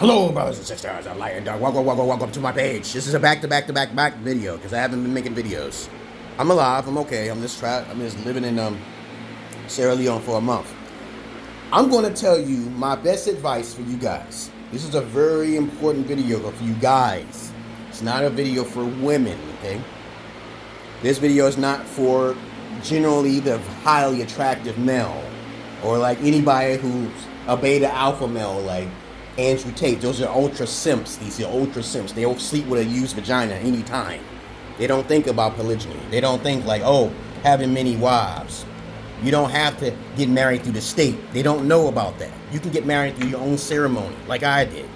Hello, brothers and sisters. I'm Light and Dark. Welcome to my page. This is a back video because I haven't been making videos. I'm alive. I'm okay. I'm just living in Sierra Leone for a month. I'm going to tell you my best advice for you guys. This is a very important video for you guys. It's not a video for women, okay? This video is not for generally the highly attractive male or like anybody who's a beta alpha male like Andrew Tate. Those are ultra simps. These are ultra simps. They'll sleep with a used vagina anytime. They don't think about polygyny. They don't think like, oh, having many wives. You don't have to get married through the state. They don't know about that. You can get married through your own ceremony, like I did.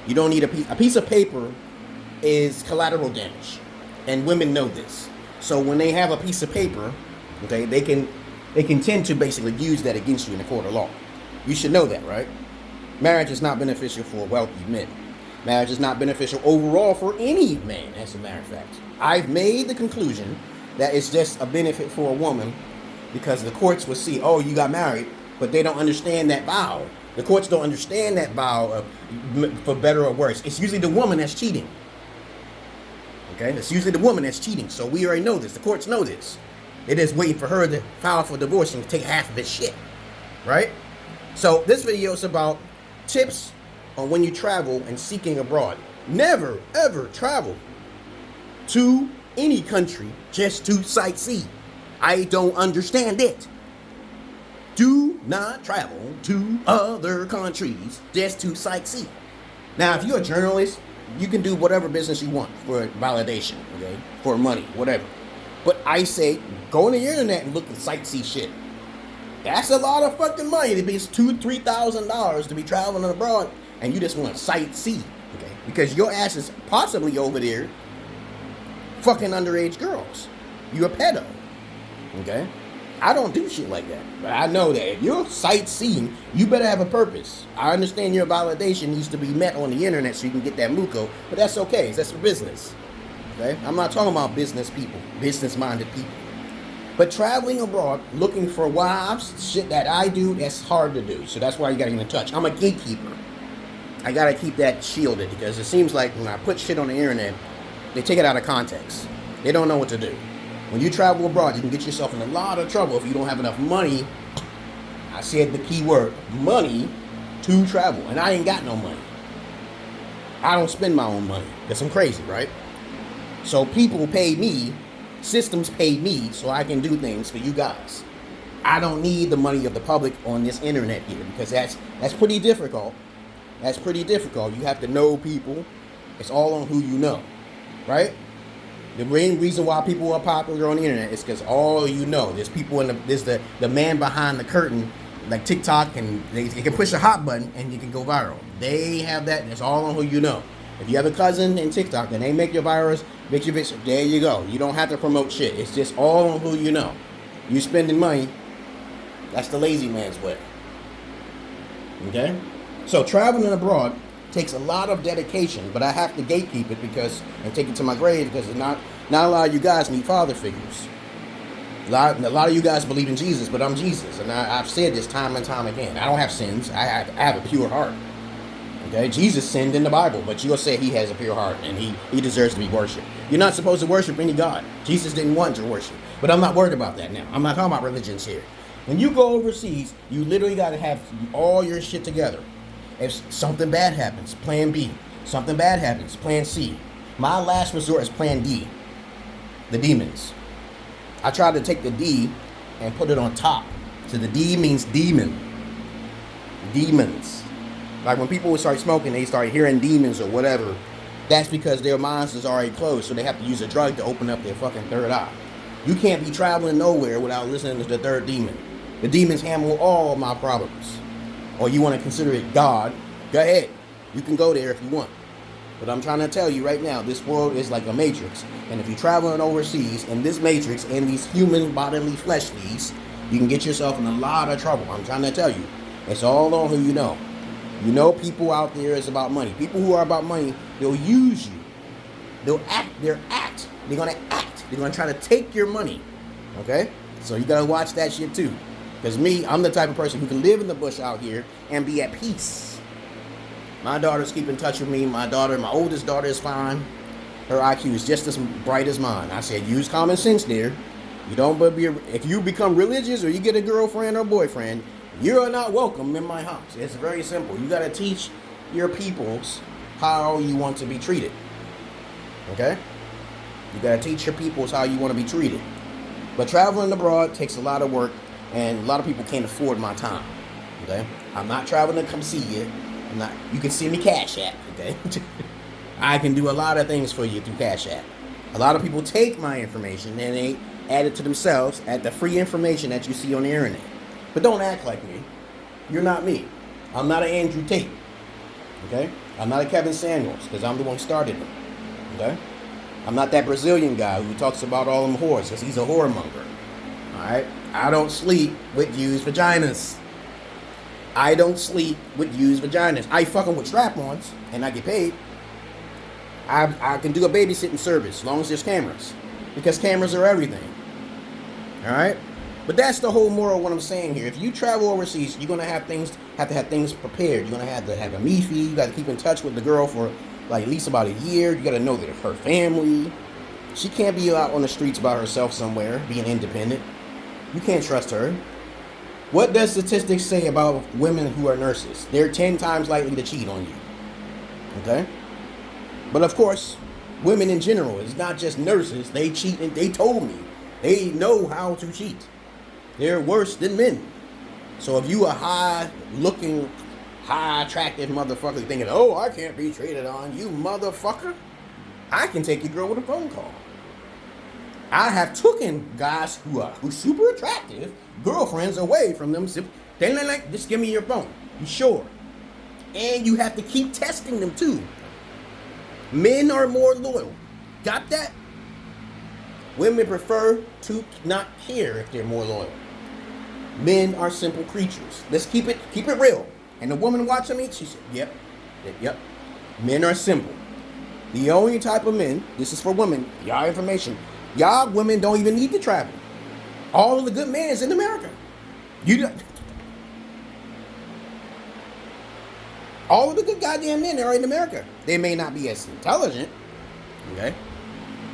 You don't need a piece of paper is collateral damage, and women know this. So when they have a piece of paper, okay, they can tend to basically use that against you in the court of law. You should know that, right? Marriage is not beneficial for wealthy men. Marriage is not beneficial overall for any man, as a matter of fact. I've made the conclusion that it's just a benefit for a woman because the courts will see, oh, you got married, but they don't understand that vow. The courts don't understand that vow for better or worse. It's usually the woman that's cheating. Okay? It's usually the woman that's cheating. So we already know this. The courts know this. They're just waiting for her to file for divorce and take half of this shit. Right? So this video is about tips on when you travel and seeking abroad. Never, ever travel to any country just to sightsee. I don't understand it. Do not travel to other countries just to sightsee. Now, if you're a journalist, you can do whatever business you want for validation, okay? For money, whatever. But I say, go on the internet and look at sightsee shit. That's a lot of fucking money. It be $2,000-$3,000 to be traveling abroad, and you just want to sightsee, okay? Because your ass is possibly over there fucking underage girls. You a pedo, okay? I don't do shit like that, but I know that if you're sightseeing, you better have a purpose. I understand your validation needs to be met on the internet so you can get that muco, but that's okay. That's for business, okay? I'm not talking about business people, business-minded people. But traveling abroad, looking for wives, shit that I do, that's hard to do. So that's why you gotta get in touch. I'm a gatekeeper. I gotta keep that shielded because it seems like when I put shit on the internet, they take it out of context. They don't know what to do. When you travel abroad, you can get yourself in a lot of trouble if you don't have enough money. I said the key word, money, to travel. And I ain't got no money. I don't spend my own money because I'm crazy, right? So people pay me. Systems pay me so I can do things for you guys. I don't need the money of the public on this internet here because that's pretty difficult. That's pretty difficult. You have to know people. It's all on who you know, right? The main reason why people are popular on the internet is because all you know. There's people there's the man behind the curtain, like TikTok, and they can push a hot button and you can go viral. They have that. And it's all on who you know. If you have a cousin in TikTok and they make your virus, make your bitch, there you go. You don't have to promote shit. It's just all on who you know. You spending money, that's the lazy man's way. Okay? So traveling abroad takes a lot of dedication, but I have to gatekeep it and take it to my grave because not a lot of you guys need father figures. A lot of you guys believe in Jesus, but I'm Jesus. And I've said this time and time again. I don't have sins. I have a pure heart. Okay, Jesus sinned in the Bible, but you'll say he has a pure heart and he deserves to be worshipped. You're not supposed to worship any God. Jesus didn't want to worship. But I'm not worried about that now. I'm not talking about religions here. When you go overseas, you literally got to have all your shit together. If something bad happens, plan B. Something bad happens, plan C. My last resort is plan D. The demons. I tried to take the D and put it on top. So the D means demon. Demons. Like when people would start smoking, they start hearing demons or whatever. That's because their minds is already closed, so they have to use a drug to open up their fucking third eye. You can't be traveling nowhere without listening to the third demon. The demons handle all my problems. Or you want to consider it God, go ahead. You can go there if you want. But I'm trying to tell you right now, this world is like a matrix. And if you're traveling overseas in this matrix, in these human bodily fleshlies, you can get yourself in a lot of trouble. I'm trying to tell you. It's all on who you know. You know people out there is about money. People who are about money, they'll use you. They'll act. They're going to act. They're going to try to take your money. Okay? So you got to watch that shit too. Because me, I'm the type of person who can live in the bush out here and be at peace. My daughters keep in touch with me. My oldest daughter is fine. Her IQ is just as bright as mine. I said, use common sense there. You don't be, if you become religious or you get a girlfriend or boyfriend, you are not welcome in my house. It's very simple. You got to teach your peoples how you want to be treated. Okay? You got to teach your peoples how you want to be treated. But traveling abroad takes a lot of work, and a lot of people can't afford my time. Okay? I'm not traveling to come see you. You can see me Cash App. Okay? I can do a lot of things for you through Cash App. A lot of people take my information and they add it to themselves at the free information that you see on the internet. But don't act like me. You're not me. I'm not an Andrew Tate. Okay? I'm not a Kevin Samuels, because I'm the one who started it. Okay? I'm not that Brazilian guy who talks about all them whores, because he's a whoremonger. Alright? I don't sleep with used vaginas. I don't sleep with used vaginas. I fucking with strap-ons, and I get paid. I can do a babysitting service as long as there's cameras, because cameras are everything. All right, but that's the whole moral of what I'm saying here. If you travel overseas, you're gonna have to have things prepared. You're gonna have to have a MIFI. You got to keep in touch with the girl for like at least about a year. You got to know that her family. She can't be out on the streets by herself somewhere, being independent. You can't trust her. What does statistics say about women who are nurses? They're 10 times likely to cheat on you. Okay. But of course, women in general, it's not just nurses. They cheat, and they told me. They know how to cheat. They're worse than men. So if you a high-looking, high-attractive motherfucker thinking, oh, I can't be treated on, you motherfucker, I can take your girl with a phone call. I have taken guys who's super attractive, girlfriends away from them. They like, just give me your phone. You sure? And you have to keep testing them too. Men are more loyal. Got that? Women prefer to not care if they're more loyal. Men are simple creatures. Let's keep it real. And the woman watching me, she said, yep. Men are simple. The only type of men, this is for women, y'all information, y'all women don't even need to travel. All of the good men is in America. All of the good goddamn men are in America. They may not be as intelligent, okay?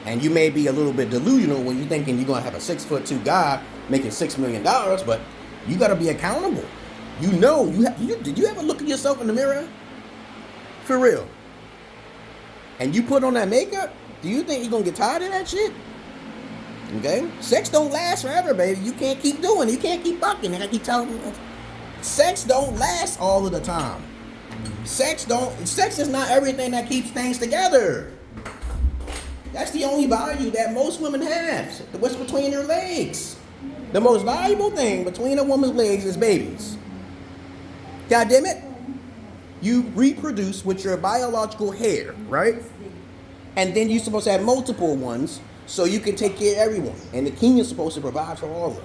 And you may be a little bit delusional when you're thinking you're going to have a 6'2" guy making $6 million, but you got to be accountable. You know, did you ever look at yourself in the mirror? For real. And you put on that makeup, do you think you're going to get tired of that shit? Okay? Sex don't last forever, baby. You can't keep doing it. You can't keep bucking. I keep telling you. Sex don't last all of the time. Sex is not everything that keeps things together. That's the only value that most women have. What's between their legs? The most valuable thing between a woman's legs is babies. God damn it. You reproduce with your biological hair, right? And then you're supposed to have multiple ones so you can take care of everyone. And the king is supposed to provide for all of them.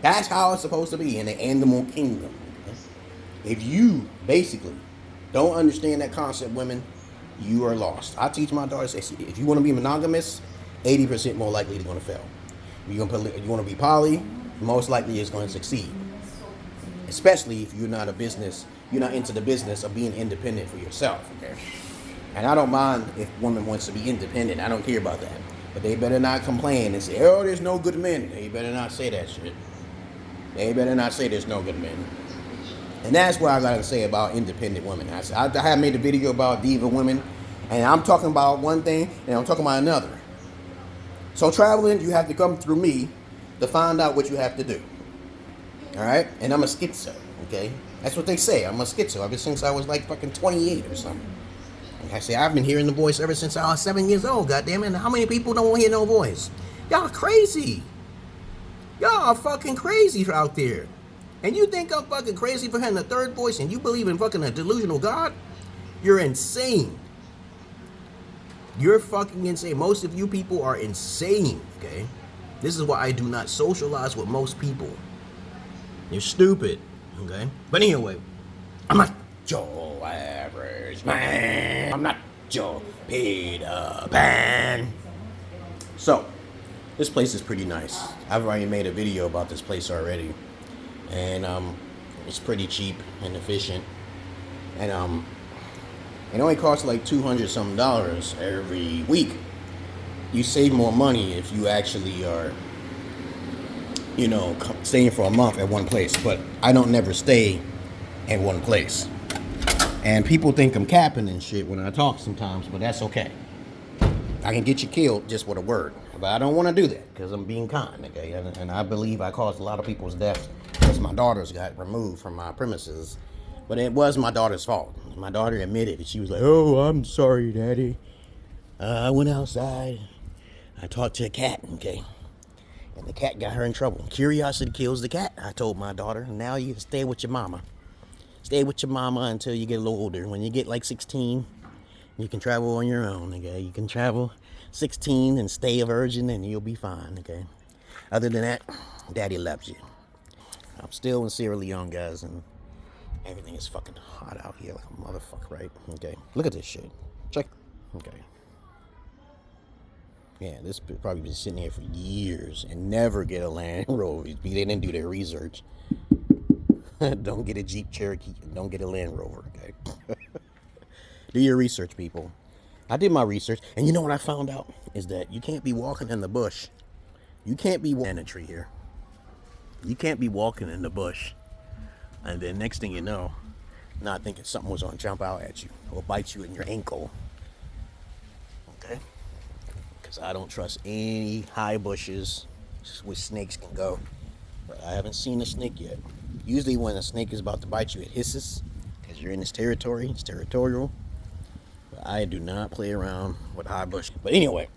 That's how it's supposed to be in the animal kingdom. If you basically don't understand that concept, women, you are lost. I teach my daughters, if you want to be monogamous, 80% more likely you're going to fail. If you want to be poly, most likely it's going to succeed. Especially if you're not into the business of being independent for yourself, okay? And I don't mind if women wants to be independent. I don't care about that. But they better not complain and say, oh, there's no good men. They better not say that shit. They better not say there's no good men. And that's what I got to say about independent women. I have made a video about diva women, and I'm talking about one thing, and I'm talking about another. So traveling, you have to come through me to find out what you have to do. All right? And I'm a schizo, okay? That's what they say. I'm a schizo ever since I was like fucking 28 or something. Like I say, I've been hearing the voice ever since I was 7 years old, goddammit. And how many people don't hear no voice? Y'all crazy. Y'all are fucking crazy out there. And you think I'm fucking crazy for having a third voice and you believe in fucking a delusional God? You're insane. You're fucking insane. Most of you people are insane, okay? This is why I do not socialize with most people. You're stupid, okay? But anyway, I'm not your average man. I'm not your Peter Pan. So, this place is pretty nice. I've already made a video about this place already. And it's pretty cheap and efficient. And It only costs like $200 something every week. You save more money if you actually are, staying for a month at one place. But I don't never stay at one place. And people think I'm capping and shit when I talk sometimes, but that's okay. I can get you killed just with a word. But I don't want to do that because I'm being kind, okay? And I believe I caused a lot of people's deaths because my daughters got removed from my premises. But it was my daughter's fault. My daughter admitted it. She was like, "Oh, I'm sorry, Daddy. I went outside. I talked to a cat, okay? And the cat got her in trouble. Curiosity kills the cat," I told my daughter. Now you stay with your mama. Stay with your mama until you get a little older. When you get like 16, you can travel on your own, okay? You can travel 16 and stay a virgin and you'll be fine, okay? Other than that, Daddy loves you. I'm still in Sierra Leone, guys, and everything is fucking hot out here like a motherfucker, right? Okay, look at this shit. Check. Okay. Yeah, this probably been sitting here for years and never get a Land Rover. They didn't do their research. Don't get a Jeep Cherokee. Don't get a Land Rover, okay? Do your research, people. I did my research, and you know what I found out? Is that you can't be walking in the bush. You can't be walking in a tree here. You can't be walking in the bush, and then next thing you know, not thinking something was gonna jump out at you or bite you in your ankle. Okay? Because I don't trust any high bushes where snakes can go. But I haven't seen a snake yet. Usually when a snake is about to bite you, it hisses because you're in its territory. It's territorial. But I do not play around with high bush. But anyway,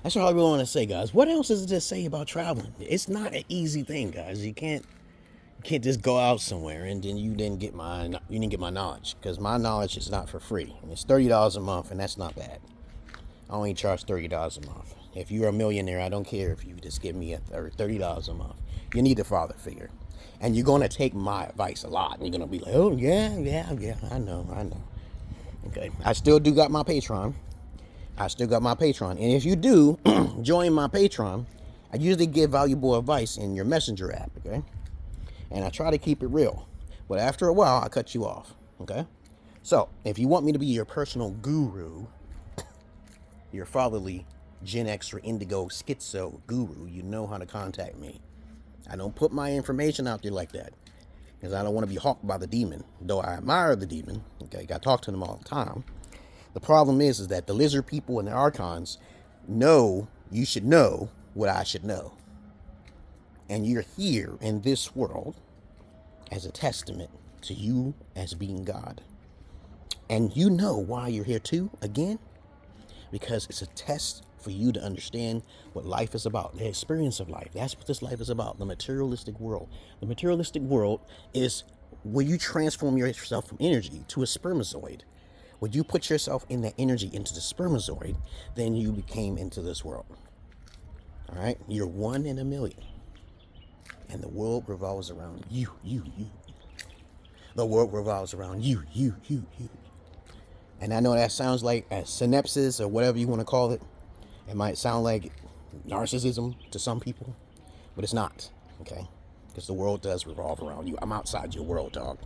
that's all I really want to say, guys. What else is there to say about traveling? It's not an easy thing, guys. You can't just go out somewhere and then you didn't get my knowledge, because my knowledge is not for free. And it's $30 a month, and that's not bad. I only charge $30 a month. If you're a millionaire, I don't care if you just give me $30 a month. You need a father figure. And you're going to take my advice a lot. And you're going to be like, "Oh, yeah, I know. Okay. I still do got my Patreon. And if you do join my Patreon, I usually give valuable advice in your messenger app, okay? And I try to keep it real. But after a while, I cut you off, okay? So, if you want me to be your personal guru, your fatherly Gen X or Indigo Schizo guru, you know how to contact me. I don't put my information out there like that because I don't want to be hawked by the demon. Though I admire the demon, okay, I talk to them all the time. The problem is that the lizard people and the archons know you should know what I should know. And you're here in this world as a testament to you as being God. And you know why you're here too, again? Because it's a test for you to understand what life is about, the experience of life. That's what this life is about, the materialistic world. The materialistic world is where you transform yourself from energy to a spermatozoid. When you put yourself in that energy into the spermatozoid, then you became into this world. All right? You're one in a million. And the world revolves around you. The world revolves around you. And I know that sounds like a synapses or whatever you want to call it. It might sound like narcissism to some people, but it's not, okay? Because the world does revolve around you. I'm outside your world, dog.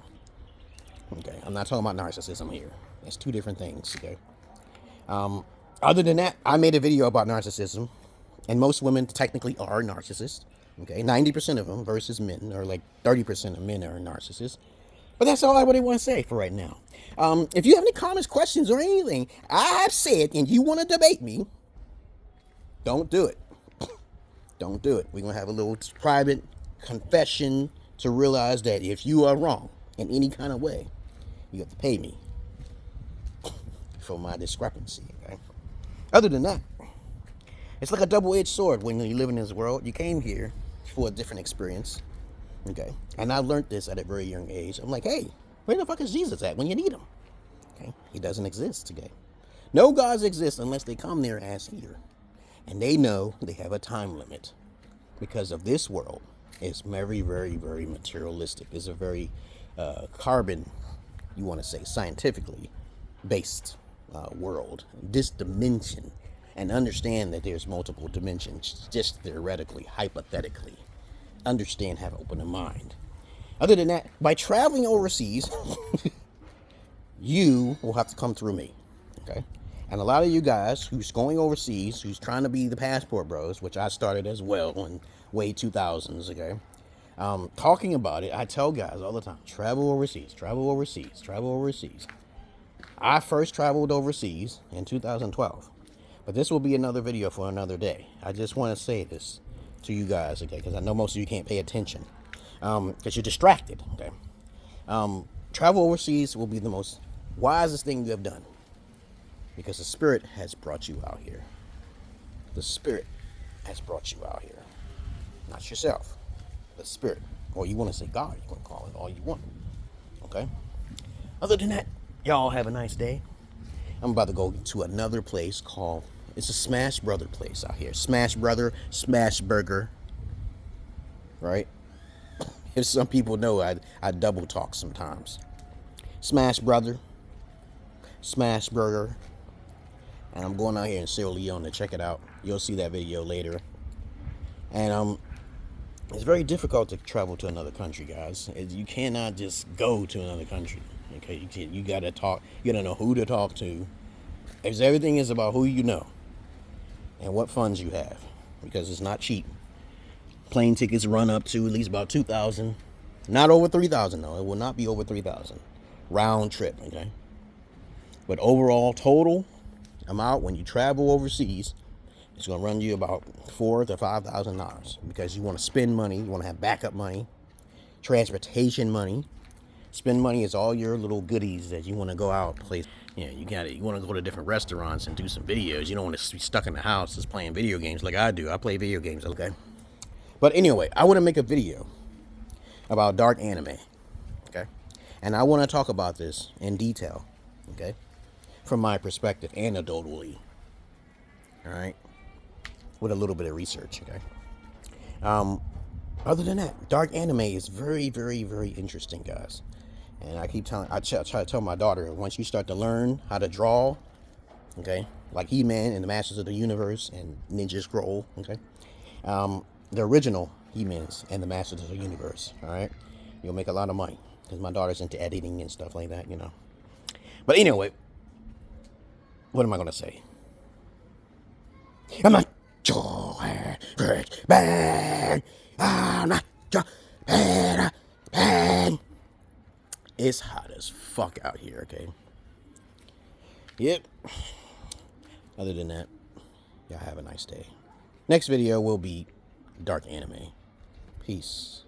Okay, I'm not talking about narcissism here. It's two different things, okay? Other than that, I made a video about narcissism, and most women technically are narcissists, okay? 90% of them versus men, or like 30% of men are narcissists. But that's all I really want to say for right now. If you have any comments, questions, or anything I've said and you want to debate me, don't do it. Don't do it. We're going to have a little private confession to realize that if you are wrong in any kind of way, you have to pay me for my discrepancy. Okay? Other than that, it's like a double-edged sword when you live in this world. You came here for a different experience. Okay? And I learned this at a very young age. I'm like, hey, where the fuck is Jesus at when you need him? Okay? He doesn't exist, okay? No gods exist unless they come there as here. And they know they have a time limit because of this world is very, very, very materialistic. It's a very carbon, you want to say, scientifically based world. This dimension, and understand that there's multiple dimensions, just theoretically, hypothetically. Understand, have open a mind. Other than that, by traveling overseas, you will have to come through me, okay? And a lot of you guys who's going overseas, who's trying to be the passport bros, which I started as well in way 2000s, okay? Talking about it, I tell guys all the time, travel overseas, travel overseas, travel overseas. I first traveled overseas in 2012, but this will be another video for another day. I just want to say this to you guys, okay, because I know most of you can't pay attention, because you're distracted, okay? Travel overseas will be the most wisest thing you have done, because the Spirit has brought you out here. The Spirit has brought you out here. Not yourself. The Spirit. Or you want to say God, you can call it all you want. Okay? Other than that, y'all have a nice day. I'm about to go to another place called, it's a Smash Brother place out here. Smash Brother, Smash Burger. Right? If some people know, I double talk sometimes. Smash Brother, Smash Burger. And I'm going out here in Sierra Leone to check it out. You'll see that video later. And it's very difficult to travel to another country, guys. You cannot just go to another country. Okay, you gotta talk. You gotta know who to talk to. Because everything is about who you know and what funds you have, because it's not cheap. Plane tickets run up to at least about $2,000. Not over $3,000 though. It will not be over $3,000 round trip. Okay, but overall total amount when you travel overseas, it's going to run you about $4,000 to $5,000, because you want to spend money, you want to have backup money, transportation money. Spend money is all your little goodies that you want to go out place. You want to go to different restaurants and do some videos. You don't want to be stuck in the house just playing video games like I do. I play video games, okay? But anyway, I want to make a video about dark anime, okay? And I want to talk about this in detail, okay? From my perspective, anecdotally, all right? With a little bit of research, okay? Other than that, dark anime is very, very, very interesting, guys. And I try to tell my daughter, once you start to learn how to draw, okay, like He-Man and the Masters of the Universe and Ninja Scroll, okay, the original He-Mans and the Masters of the Universe, all right, you'll make a lot of money, because my daughter's into editing and stuff like that, you know. But anyway, what am I gonna say? I'm not bang. I'm not bang. It's hot as fuck out here, okay? Yep. Other than that, y'all have a nice day. Next video will be dark anime. Peace.